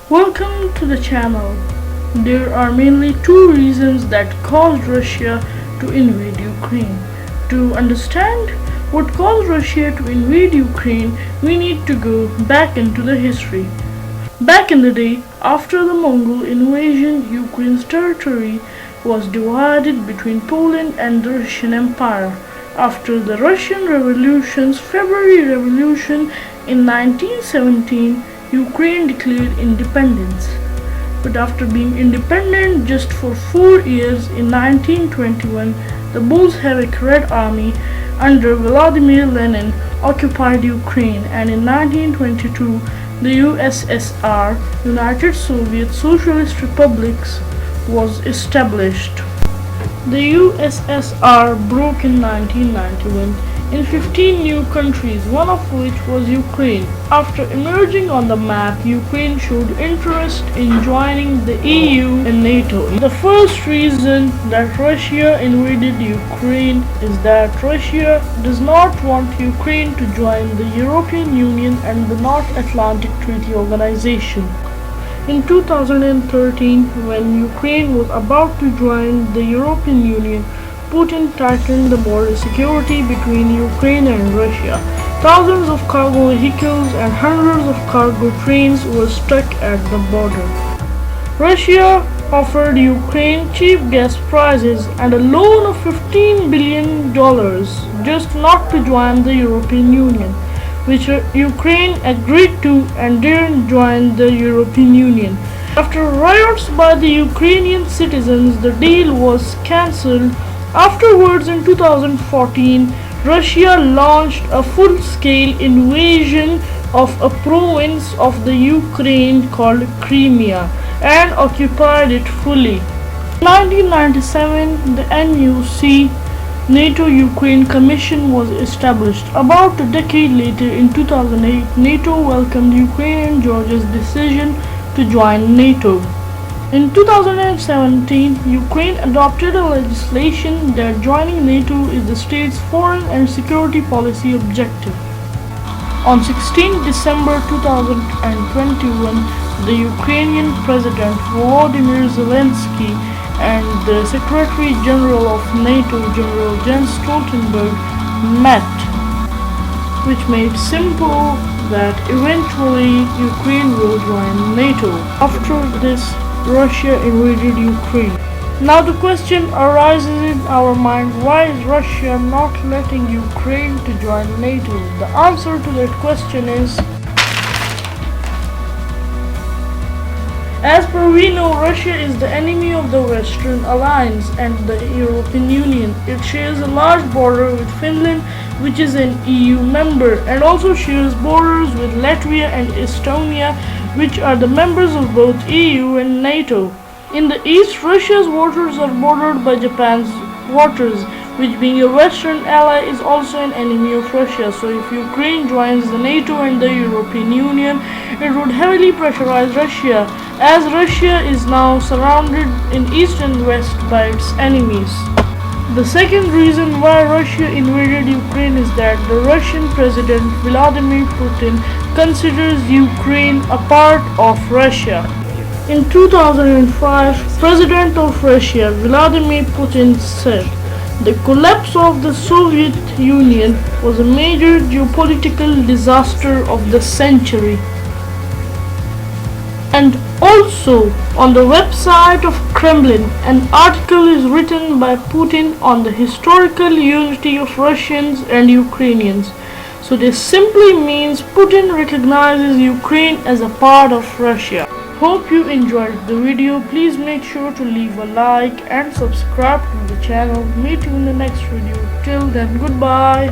Welcome to the channel. There are mainly two reasons that caused Russia to invade Ukraine. To understand what caused Russia to invade Ukraine, we need to go back into the history. Back in the day, after the Mongol invasion, Ukraine's territory was divided between Poland and the Russian Empire. After the Russian Revolution's February Revolution in 1917, Ukraine declared independence. But after being independent just for 4 years in 1921, the Bolshevik Red Army under Vladimir Lenin occupied Ukraine, and in 1922 the USSR, United Soviet Socialist Republics, was established. The USSR broke in 1991 in 15 new countries, one of which was Ukraine. After emerging on the map, Ukraine showed interest in joining the EU and NATO. The first reason that Russia invaded Ukraine is that Russia does not want Ukraine to join the European Union and the North Atlantic Treaty Organization. In 2013, when Ukraine was about to join the European Union, Putin tightened the border security between Ukraine and Russia. Thousands of cargo vehicles and hundreds of cargo trains were stuck at the border. Russia offered Ukraine cheap gas prices and a loan of $15 billion just not to join the European Union, which Ukraine agreed to and didn't join the European Union. After riots by the Ukrainian citizens, the deal was cancelled. Afterwards, in 2014, Russia launched a full-scale invasion of a province of the Ukraine called Crimea and occupied it fully. In 1997, the NUC NATO-Ukraine Commission was established. About a decade later, in 2008, NATO welcomed Ukraine and Georgia's decision to join NATO. In 2017, Ukraine adopted a legislation that joining NATO is the state's foreign and security policy objective. On 16 December 2021, the Ukrainian President Volodymyr Zelensky and the Secretary General of NATO, General Jens Stoltenberg, met, which made simple that eventually Ukraine will join NATO. After this, Russia invaded Ukraine. Now the question arises in our mind, why is Russia not letting Ukraine to join NATO? The answer to that question is, as per we know, Russia is the enemy of the Western Alliance and the European Union. It shares a large border with Finland, which is an EU member, and also shares borders with Latvia and Estonia, which are the members of both EU and NATO. In the east, Russia's waters are bordered by Japan's waters, which, being a Western ally, is also an enemy of Russia. So if Ukraine joins the NATO and the European Union, it would heavily pressurize Russia, as Russia is now surrounded in east and west by its enemies. The second reason why Russia invaded Ukraine is that the Russian President Vladimir Putin considers Ukraine a part of Russia. In 2005, President of Russia Vladimir Putin said, "The collapse of the Soviet Union was a major geopolitical disaster of the century." And also, on the website of Kremlin, an article is written by Putin on the historical unity of Russians and Ukrainians. So this simply means Putin recognizes Ukraine as a part of Russia. Hope you enjoyed the video. Please make sure to leave a like and subscribe to the channel. Meet you in the next video. Till then, goodbye.